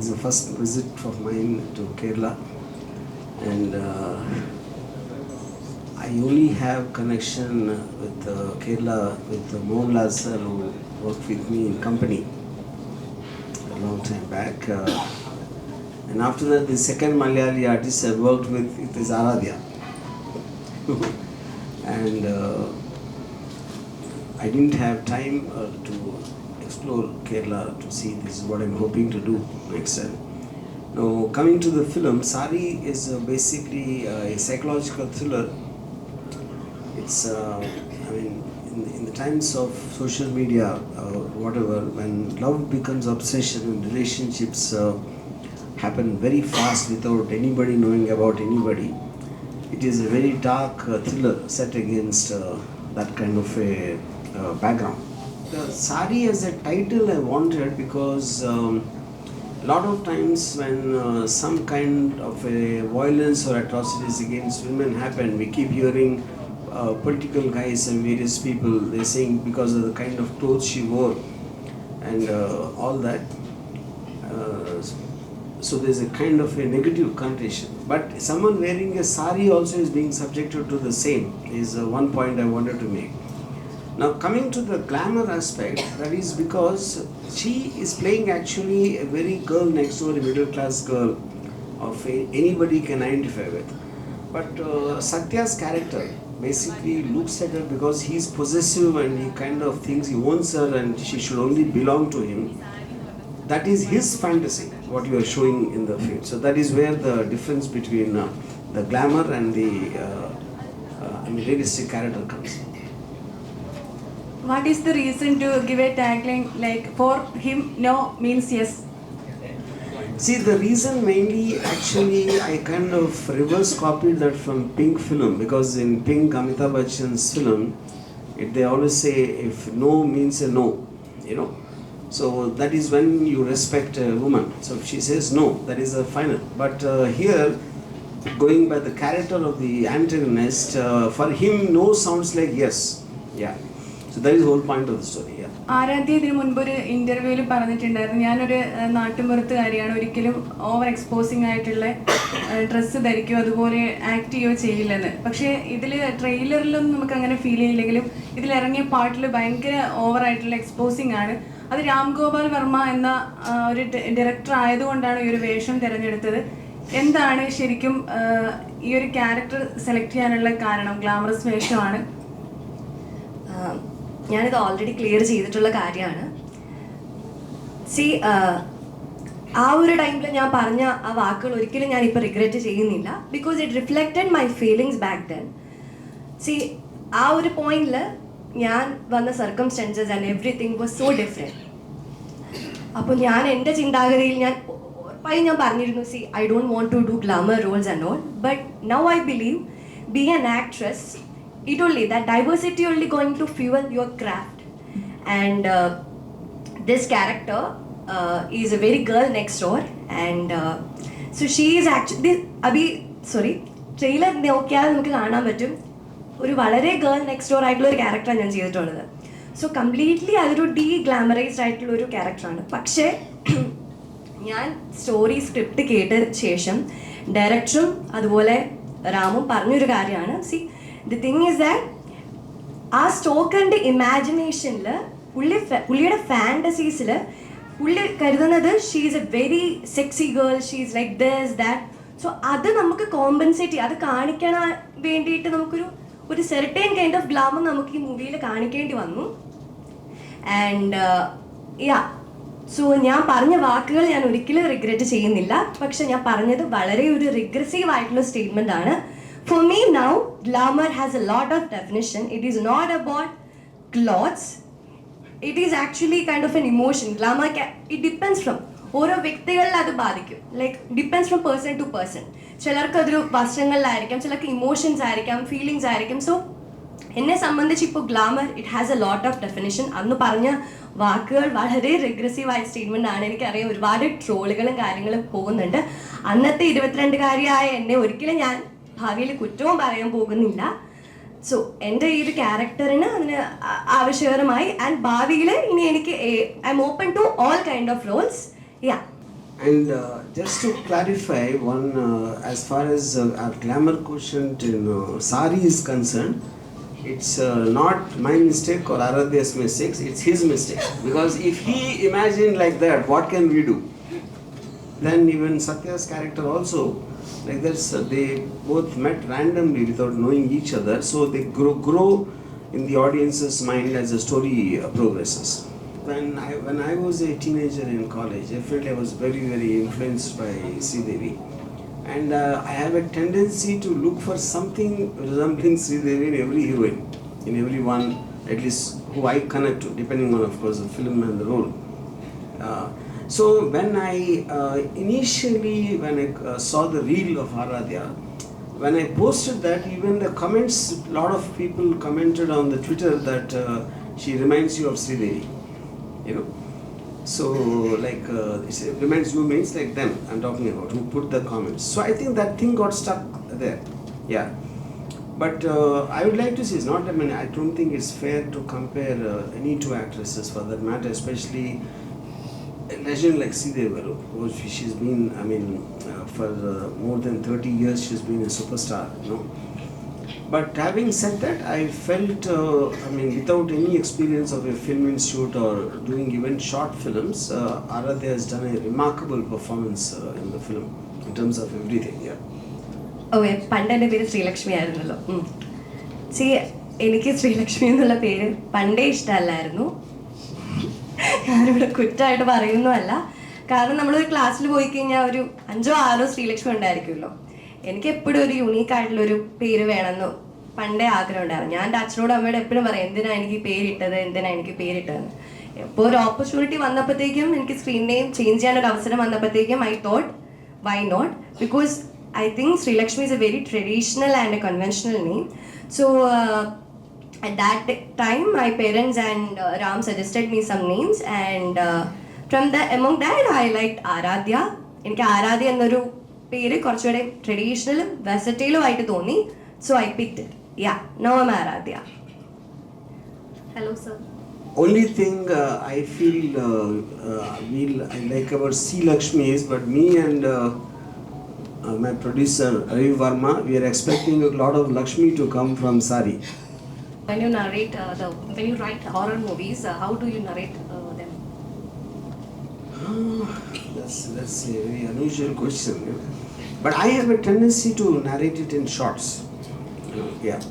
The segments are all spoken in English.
It's the first visit of mine to Kerala, and I only have connection with Kerala with Mohanlal sir, who worked with me in company a long time back. And after that, the second Malayali artist I worked with is Aradhya. And I didn't have time to explore Kerala to see. This is what I'm hoping to do next time. Now, coming to the film, SAREE is basically a psychological thriller. It's, I mean, in the times of social media, whatever, when love becomes obsession and relationships happen very fast without anybody knowing about anybody, it is a very dark thriller set against that kind of a background. The SAREE as a title I wanted because a lot of times when some kind of a violence or atrocities against women happen, we keep hearing political guys and various people, they're saying because of the kind of clothes she wore and all that. So there's a kind of a negative connotation. But someone wearing a sari also is being subjected to the same, is one point I wanted to make. Now coming to the glamour aspect, that is because she is playing actually a very girl next door, a middle class girl of anybody can identify with. But Satya's character basically looks at her because he's possessive and he kind of thinks he owns her and she should only belong to him. That is his fantasy, what you are showing in the film. So that is where the difference between the glamour and the realistic character comes. What is the reason to give a tagline like for him no means yes? See, the reason mainly actually I kind of reverse copied that from Pink film, because in Pink, Amitabh Bachchan's film, they always say if no means a no, you know. So that is when you respect a woman. So if she says no, that is a final. But here, going by the character of the antagonist, for him no sounds like yes. Yeah. So that is the whole point of the story. Yeah. Aaradhya ഇതിനു മുൻപ് ഒരു ഇന്റർവ്യൂവിൽ പറഞ്ഞിട്ടുണ്ടായിരുന്നു, ഞാനൊരു നാട്ടുമ്പുറത്തുകാരിയാണ്, ഒരിക്കലും over exposing ആയിട്ടുള്ള dress ധരിക്കുകയോ അതുപോലെ act ചെയ്യുകയോ ചെയ്യില്ലെന്ന്. പക്ഷേ ഇതിൽ ട്രെയിലറിലൊന്നും നമുക്ക് അങ്ങനെ ഫീൽ ചെയ്യില്ലെങ്കിലും ഇതിലിറങ്ങിയ പാട്ടിൽ ഭയങ്കര ഓവറായിട്ടുള്ള എക്സ്പോസിങ് ആണ്. അത് രാം ഗോപാൽ വർമ്മ എന്ന ഒരു ഡയറക്ടർ ആയതുകൊണ്ടാണ് ഈ ഒരു വേഷം തിരഞ്ഞെടുത്തത്. എന്താണ് ശരിക്കും ഈ ഒരു ക്യാരക്ടർ സെലക്ട് ചെയ്യാനുള്ള കാരണം? ഗ്ലാമറസ് വേഷമാണ്. ഞാനിത് ഓൾറെഡി ക്ലിയർ ചെയ്തിട്ടുള്ള കാര്യമാണ്. സി, ആ ഒരു ടൈമിൽ ഞാൻ പറഞ്ഞ ആ വാക്കുകൾ ഒരിക്കലും ഞാനിപ്പോൾ റിഗ്രറ്റ് ചെയ്യുന്നില്ല, because it reflected my feelings back then. See, ആ ഒരു പോയിന്റിൽ ഞാൻ വന്ന circumstances and everything was so different. അപ്പോൾ ഞാൻ എൻ്റെ ചിന്താഗതിയിൽ ഞാൻ പറഞ്ഞിരുന്നു, see I don't want to do glamour roles and all, but now I believe being an actress, it only that diversity only going to fuel your craft. And this character is a very girl next door, and so she is actually trailer നോക്കിയാൽ നമുക്ക് കാണാൻ പറ്റും ഒരു വളരെ girl next door ആയിട്ടുള്ള ഒരു ക്യാരക്ടറാണ് ഞാൻ ചെയ്തിട്ടുള്ളത്. സോ കംപ്ലീറ്റ്ലി അതൊരു ഡീഗ്ലാമറൈസ്ഡ് ആയിട്ടുള്ള ഒരു ക്യാരക്ടറാണ്. പക്ഷേ ഞാൻ സ്റ്റോറി സ്ക്രിപ്റ്റ് കേട്ട ശേഷം ഡയറക്ടറും അതുപോലെ രാമും പറഞ്ഞൊരു കാര്യമാണ്, C the thing is that ആ സ്റ്റോക്കറിൻ്റെ ഇമാജിനേഷനിൽ പുള്ളിയുടെ ഫാൻറ്റസീസിൽ പുള്ളി കരുതുന്നത് she is A very sexy girl, she is like this that. So അത് നമുക്ക് കോമ്പൻസേറ്റ് ചെയ്യും, അത് കാണിക്കാൻ വേണ്ടിയിട്ട് നമുക്കൊരു സെർട്ടൈൻ കൈൻഡ് ഓഫ് ഗ്ലാമർ നമുക്ക് ഈ മൂവിയിൽ കാണിക്കേണ്ടി വന്നു. ആൻഡ് സോ ഞാൻ പറഞ്ഞ വാക്കുകൾ ഞാൻ ഒരിക്കലും റിഗ്രറ്റ് ചെയ്യുന്നില്ല, പക്ഷെ ഞാൻ പറഞ്ഞത് വളരെ ഒരു റിഗ്രസീവ് ആയിട്ടുള്ള സ്റ്റേറ്റ്മെൻ്റ് ആണ്. For me now, glamour has a lot of definition. It is not about clothes. It is actually kind of an emotion. Glamour, it depends from ഓരോ വ്യക്തികളിൽ അത് ബാധിക്കും. Like depends from person to person. ചിലർക്ക് അതൊരു വസ്ത്രങ്ങളിലായിരിക്കാം, ചിലർക്ക് emotions ആയിരിക്കാം, feelings ആയിരിക്കും. So എന്നെ സംബന്ധിച്ച് ഇപ്പോൾ glamour it has a lot of definition. അന്ന് പറഞ്ഞ വാക്കുകൾ വളരെ റിഗ്രസീവായ സ്റ്റേറ്റ്മെൻ്റ് ആണ്. എനിക്കറിയാം ഒരുപാട് ട്രോളുകളും കാര്യങ്ങളും പോകുന്നുണ്ട്. അന്നത്തെ 22-കാരിയായ എന്നെ ഒരിക്കലും ഞാൻ ഭാവിയിൽ കുറ്റവും പറയാൻ പോകുന്നില്ല. സോ എൻ്റെ ഈ ഒരു ക്യാരക്ടറിന് അതിന് ആവശ്യകരമായി ആൻഡ് ഭാവിയിൽ ഇനി എനിക്ക് I'm open to all kind of roles. And just to clarify, one as far as our glamour quotient in SAREE is concerned, it's not my mistake or Aradhya's mistake, it's his mistake. Because if he imagined like that, what can we do? Then even Satya's character also, like this, they both met randomly without knowing each other, so they grow in the audience's mind as the story progresses. When I was a teenager in college, definitely I was very influenced by Sridevi, and I have a tendency to look for something resembling Sridevi in every heroine, in every one, at least who I connect to, depending on, of course, the film and the role. So when I initially saw the reel of Aradhya, when I posted that, even the comments, a lot of people commented on the Twitter that she reminds you of Sridevi, you know. So like it reminds you means like them I'm talking about, who put the comments. So I think that thing got stuck there, yeah. But I would like to say, it's not, I mean, I don't think it's fair to compare any two actresses for that matter, especially a legend like Sridevi. She's been, I mean, for more than 30 years she's been a superstar, you know. But having said that, I felt, I mean, without any experience of a film institute or doing even short films, Aradhya has done a remarkable performance in the film in terms of everything, yeah. Okay പണ്ട് എൻ്റെ പേര് ശ്രീലക്ഷ്മി ആയിരുന്നല്ലോ. എനിക്ക് ശ്രീലക്ഷ്മി എന്നുള്ള പേര് പണ്ടേ ഇഷ്ടമല്ലായിരുന്നു. ഞാനിവിടെ കുറ്റമായിട്ട് പറയുന്നതല്ല, കാരണം നമ്മളൊരു ക്ലാസ്സിൽ പോയി കഴിഞ്ഞാൽ ഒരു 5 or 6 ശ്രീലക്ഷ്മി ഉണ്ടായിരിക്കുമല്ലോ. എനിക്ക് എപ്പോഴും ഒരു യുണീക്കായിട്ടുള്ളൊരു പേര് വേണമെന്ന് പണ്ടേ ആഗ്രഹം ഉണ്ടായിരുന്നു. ഞാൻ എൻ്റെ അച്ഛനോടും അമ്മയോട് എപ്പോഴും പറയും, എന്തിനാണ് എനിക്ക് പേരിട്ടതെന്ന്. ഇപ്പോൾ ഒരു ഓപ്പർച്യൂണിറ്റി വന്നപ്പോഴത്തേക്കും, എനിക്ക് സ്ക്രീൻ നെയിം ചേഞ്ച് ചെയ്യാനൊരു അവസരം വന്നപ്പോഴത്തേക്കും I thought why not, because I think Sri Lakshmi is a very traditional and a conventional name. So at that time, my parents and Ram suggested me some names, and among that, I liked Aradhya. എനിക്ക് ആരാധ്യ എന്നൊരു പേര് കുറച്ചുകൂടെ ട്രഡീഷണലും വെർസറ്റൈലും ആയിട്ട് തോന്നി. So I picked it. Yeah, now I'm Aradhya. Hello, sir. Only thing I feel I like about Sri Lakshmi is, but me and my producer Ravi Varma, we are expecting a lot of Lakshmi to come from SAREE. When you narrate when you write horror movies, how do you narrate them? That's a very unusual question. But I have a tendency to narrate it in shots. Yeah.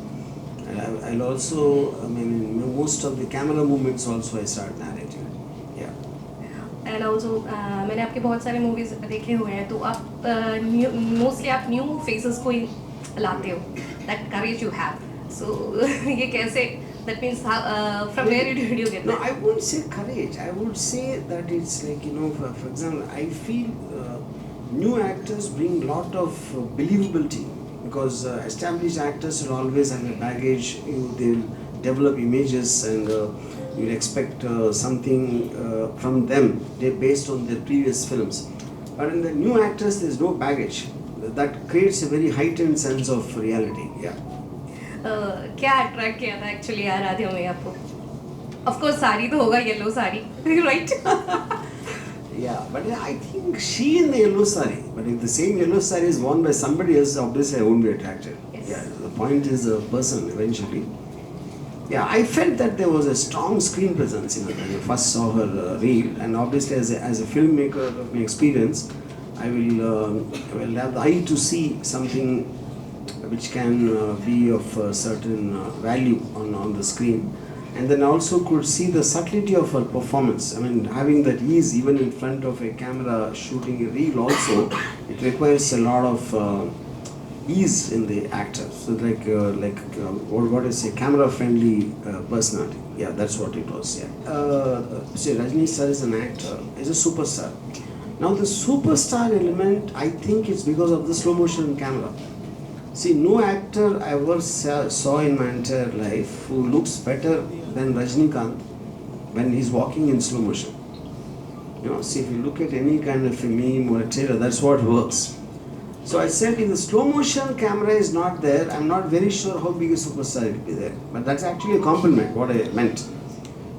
I'll also, I mean, in most of the camera movements also I start narrating. Yeah. And also, मैंने आपके बहुत सारे movies देखे हुए हैं, तो आप mostly आप new faces को ही लाते हो. That courage you have. So ये कैसे? That means from where did you get that? No, I wouldn't say courage. I would say that it's like, you know, for example, I feel new actors bring lot of believability, because established actors will always have a baggage. They'll develop images, and you'll expect something from them based on their previous films. But in the new actors, there's no baggage. That creates a very heightened sense of reality. Yeah. क्या attract किया था actually Aaradhya में आपको? Of course sari तो होगा, yellow sari, right? Yeah, but I think she in the yellow saree. But if the same yellow saree is worn by somebody else, obviously I won't be attracted. Yes. Yeah, the point is the person eventually. Yeah, I felt that there was a strong screen presence in her when I first saw her reel, and obviously as a filmmaker of my experience, I will have the eye to see something which can be of certain value on the screen, and then also could see the subtlety of her performance. I mean, having that ease even in front of a camera shooting a reel also, it requires a lot of ease in the actor. So what is a camera friendly personality. Yeah, that's what it was. Yeah. See, Rajni sir is an actor, is a superstar. Now the superstar element, I think it's because of the slow motion camera. See, no actor I ever saw in my entire life who looks better than Rajnikant when he's walking in slow motion. You know, see, if you look at any kind of a meme or a trailer, that's what works. So I said, if the slow motion camera is not there, I'm not very sure how big a superstar it will be there. But that's actually a compliment, what I meant.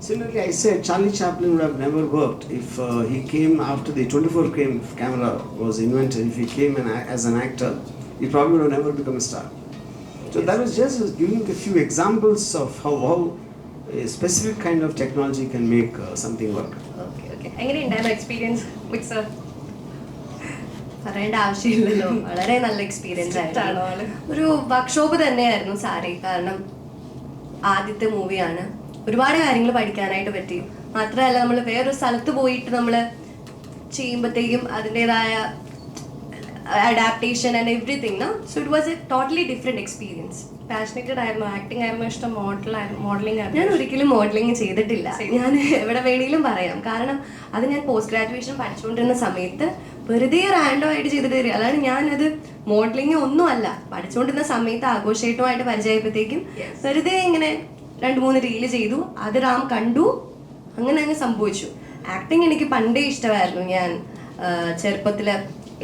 Similarly, I said Charlie Chaplin would have never worked if he came after the 24 frame camera was invented. If he came as an actor, he probably would have never become a star. So that was just giving a few examples of how a specific kind of technology can make something work. Okay, okay. എങ്ങനെയുണ്ടായിരുന്നു experience വിത്ത് sir? പറയേണ്ട ആവശ്യമില്ലല്ലോ, വളരെ നല്ല experience ആയിരുന്നു. ഒരു workshop തന്നെയായിരുന്നു സാരി. കാരണം ആദ്യത്തെ മൂവിയാണ്, ഒരുപാട് കാര്യങ്ങൾ പഠിക്കാനായിട്ട് പറ്റി. മാത്രമല്ല നമ്മൾ വേറൊരു സ്ഥലത്ത് പോയിട്ട് നമ്മൾ ചെയ്യുമ്പോഴത്തേക്കും അതിൻ്റെതായ adaptation and everything no. So it was a totally different experience. Passionated ആയിരുന്നു, ആക്ടിങ് ആയിരുന്നു ഇഷ്ടം, മോഡലിംഗ് ആയിരുന്നു? ഞാൻ ഒരിക്കലും മോഡലിംഗ് ചെയ്തിട്ടില്ല. ഞാൻ എവിടെ വേണമെങ്കിലും പറയാം. കാരണം അത് ഞാൻ പോസ്റ്റ് ഗ്രാജുവേഷൻ പഠിച്ചുകൊണ്ടിരുന്ന സമയത്ത് വെറുതെ റാൻഡം ആയിട്ട് ചെയ്തിട്ട് തരിക. അതാണ് ഞാനത് മോഡലിംഗ് ഒന്നും അല്ല. പഠിച്ചുകൊണ്ടിരുന്ന സമയത്ത് ആഘോഷമായിട്ട് പരിചയപ്പോഴത്തേക്കും വെറുതെ ഇങ്ങനെ 2-3 റീല് ചെയ്തു, അത് റാം കണ്ടു, അങ്ങനെ അങ്ങ് സംഭവിച്ചു. ആക്ടിങ് എനിക്ക് പണ്ടേ ഇഷ്ടമായിരുന്നു. ഞാൻ ചെറുപ്പത്തിൽ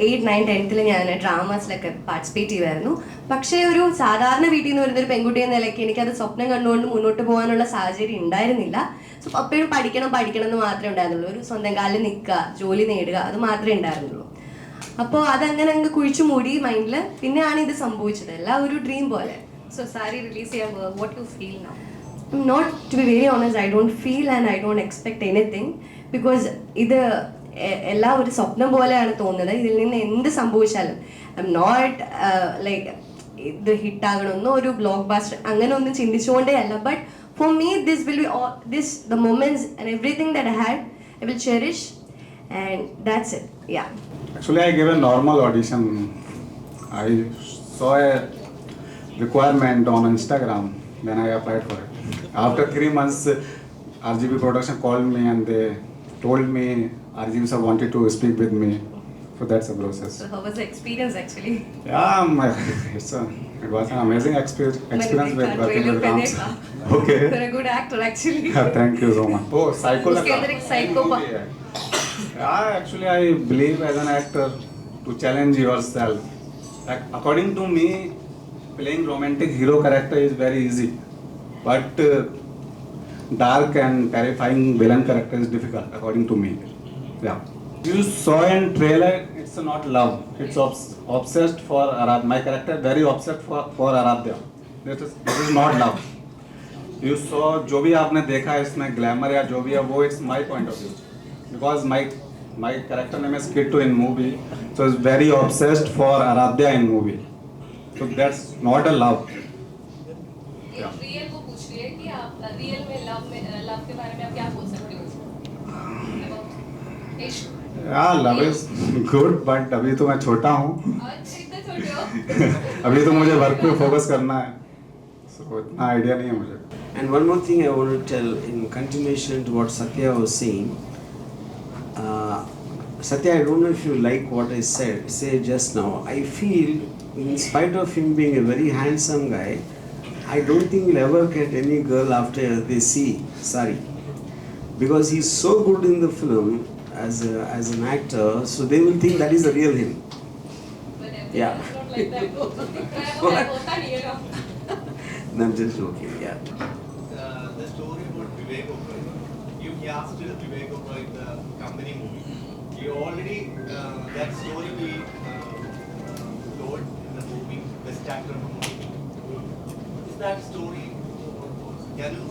8, 9, 10th ഞാൻ ഡ്രാമാസിലൊക്കെ പാർട്ടിസിപ്പേറ്റ് ചെയ്യുമായിരുന്നു. പക്ഷേ ഒരു സാധാരണ വീട്ടിൽ നിന്ന് വരുന്നൊരു പെൺകുട്ടി എന്ന നിലയ്ക്ക് എനിക്കത് സ്വപ്നം കണ്ടുകൊണ്ട് മുന്നോട്ട് പോകാനുള്ള സാഹചര്യം ഉണ്ടായിരുന്നില്ല. സോ അപ്പോഴും പഠിക്കണം എന്ന് മാത്രമേ ഉണ്ടായിരുന്നുള്ളൂ. ഒരു സ്വന്തം കാലിൽ നിൽക്കുക, ജോലി നേടുക, അത് മാത്രമേ ഉണ്ടായിരുന്നുള്ളൂ. അപ്പോൾ അതങ്ങനെ അങ്ങ് കുഴിച്ചു മൂടി മൈൻഡിൽ. പിന്നെയാണ് ഇത് സംഭവിച്ചത്, എല്ലാം ഒരു ഡ്രീം പോലെ. സോ സാരി റിലീസ് ചെയ്യാൻ what you feel now? Not to be very honest, I don't feel and I don't expect anything because ഇത് എല്ലാം ഒരു സ്വപ്നം പോലെയാണ് തോന്നുന്നത്. ഇതിൽ നിന്ന് എന്ത് സംഭവിച്ചാലും ഐ എം നോട്ട് ലൈക്ക് ഇത് ഹിറ്റാകണമെന്നോ ഒരു ബ്ലോക്ക് ബാസ്റ്റർ അങ്ങനെ ഒന്നും ചിന്തിച്ചുകൊണ്ടേ അല്ല. But for me this will be the moments and everything that I had, I will cherish and that's it. Yeah. Actually, I gave a normal audition. I saw a requirement on Instagram, then I applied for it. After 3 months, RGB production called me and they told me RGB sir wanted to speak with me. So that's the process. So how was the experience actually? Yeah, it was an amazing experience with working with Ram sir. Okay. You're a good actor actually. Thank you so much. Oh, psycho. उसके अंदर एक psycho Yeah, actually I believe as an actor to challenge yourself. Like, according to me, playing romantic hero character is very easy. But dark and terrifying villain character is difficult, according to me. Yeah. You saw in trailer, it's not love. It's obsessed for Aradhya. My character very obsessed for Aradhya. This is not love. You saw जो भी आपने देखा है इसमें glamour या जो भी है वो it's my point of view. Because my character name is Kittu in movie, so it's very obsessed for Aradhya in movie. So that's not a love. Real को पूछ रही है कि आप रियल में लव के बारे में आप क्या बोल सकते हो? Yeah, love is good, but अभी तो मैं छोटा हूँ. अच्छा, इतना छोटे हो? अभी तो मुझे वर्क पे फोकस करना है, so इतना आइडिया नहीं है मुझे. And one more thing I want to tell in continuation to what Satya was saying. Satya, I don't know if you like what I say just now. I feel, in spite of him being a very handsome guy, I don't think he'll ever get any girl after they see SAREE, because he's so good in the film as an actor, so they will think that is the real him. Yeah. Not like that. होता नहीं है ना. No, I'm just joking. Yeah. The story about Vivek Oberoi. You cast Vivek Oberoi in the company movie. You already that story we told in the movie, best actor in the movie. That story, can you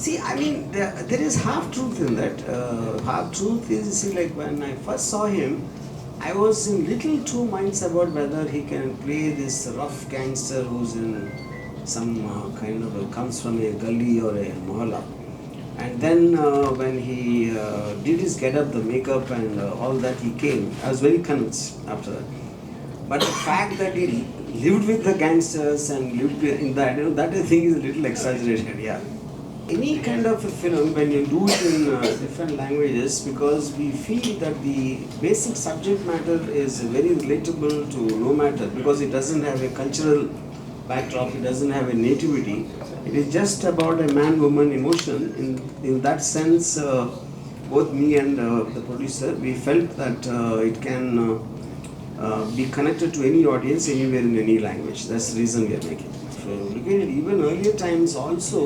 See, I mean, there is half truth in that. Half truth is, see, like when I first saw him, I was in little two minds about whether he can play this rough gangster who's in some kind of comes from a gully or a mohalla. And then when he did his get up, the makeup and all that, he came. I was very convinced after that. But the fact that he lived with the gangsters and lived in that, that I think is a little exaggerated, yeah. Any kind of a film, when you do it in different languages, because we feel that the basic subject matter is very relatable to no matter, because it doesn't have a cultural backdrop, it doesn't have a nativity. It is just about a man-woman emotion. In that sense, both me and the producer, we felt that it can be connected to any audience anywhere in any language. That's the reason we are making it. you look at it, even earlier times also,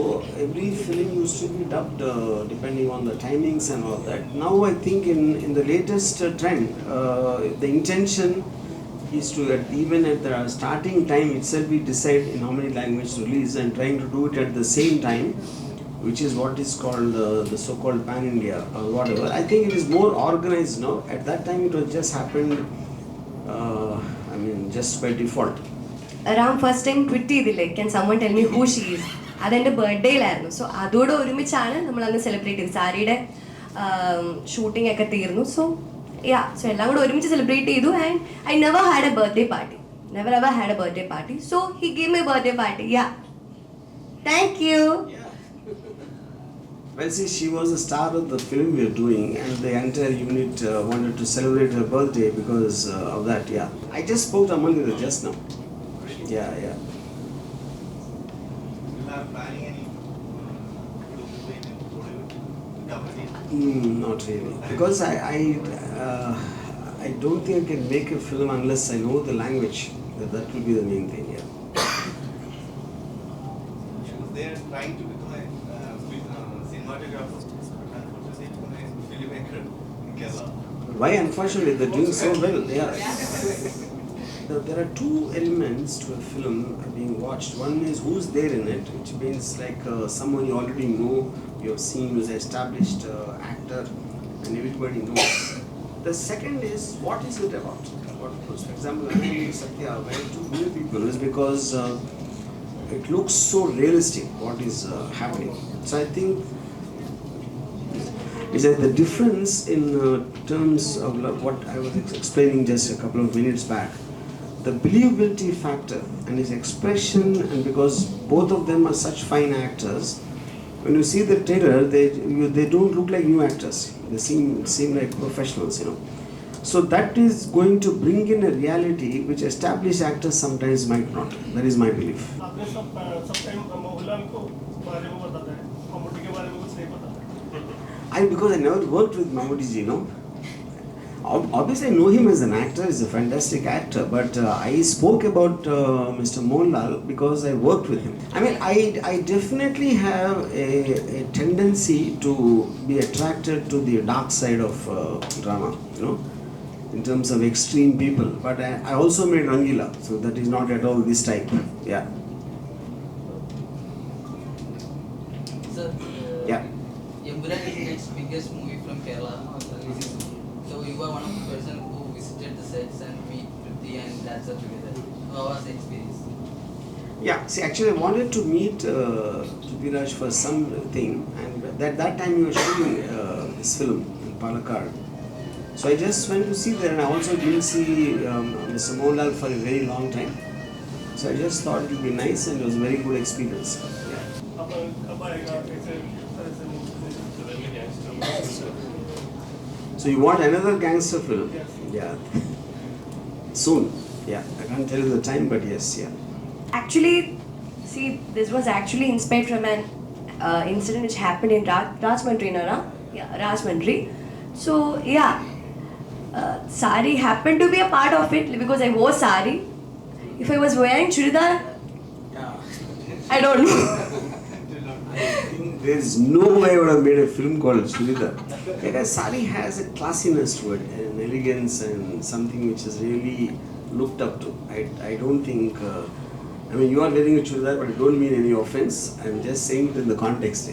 every film used to be dubbed depending on the timings and all that. Now I think in the latest trend, the intention is to, even at the starting time itself, we decide in how many languages to release and trying to do it at the same time, which is what is called the so-called pan-India or whatever. I think it is more organized now. At that time it was just happened, just by default. Around first time tweet ചെയ്തില്ലേ, can someone tell me who she is? അതെൻ്റെ ബർത്ത്ഡേയിലായിരുന്നു. So അതോടെ ഒരുമിച്ചാണ് നമ്മൾ അന്ന് celebrate ചെയ്തത്. സാരിയുടെ shooting ഒക്കെ തീർന്നു. സോ എല്ലാം കൂടെ ഒരുമിച്ച് സെലിബ്രേറ്റ് ചെയ്തു. And I never had A birthday party. Never ever had A birthday party. So he gave my birthday party. Thank you. Well, see, she was the star of the film we are doing, and the entire unit wanted to celebrate her birthday because of that. I just spoke to Amalika just now. You are planning any movie in Bollywood? Not really, because I don't think I can make a film unless I know the language. That will be the main thing. She was there trying to become a cinematographer, but unfortunately become a filmmaker in Kerala. Why? Unfortunately, they're doing so well. There are two elements to a film being watched. One is who's there in it, which means like someone you already know, you have seen, who's an established actor, and everybody knows. The second is what is it about? For example, I mean, Satya, why two new people is because it looks so realistic what is happening. So I think is that the difference in terms of what I was explaining just a couple of minutes back, the believability factor and his expression, and because both of them are such fine actors, when you see the trailer, they don't look like new actors. They seem like professionals, So that is going to bring in a reality which established actors sometimes might not. That is my belief. आपने सब time Mohanlal को बारे में बताते हैं, मम्मूटी के बारे में कुछ नहीं पता. Because I never worked with Mammootty ji, Obviously, I know him as an actor. He's a fantastic actor. But I spoke about Mr. Mohanlal because I worked with him. I mean, I definitely have a tendency to be attracted to the dark side of drama, in terms of extreme people. But I also made Rangila, so that is not at all this type. Sir, Yeah. Yamburan is the next biggest movie from Kerala. So you were one of the person who visited the sets and meet Priti and Dancer together. How was the experience? See, actually, I wanted to meet Prithviraj for something, and that time we were shooting this film in Palakkad. So I just went to see there, and I also didn't see Mr. Mohanlal for a very long time. So I just thought it would be nice, and it was a very good experience. अब आएगा कैसे तरह से movie. So you want another gangster film? Yes. Soon. I can't tell you the time, but yes. Actually, see, this was actually inspired from an incident which happened in Rajmundry, Rajmundry. So Saree happened to be a part of it because I wore saree. If I was wearing churidar, I don't know. There is no way I would have made a film called Churidar. Because saree has a classiness to it, an elegance, and something which is really looked up to. I don't think. You are wearing a churidar, but I don't mean any offense. I'm just saying it in the context.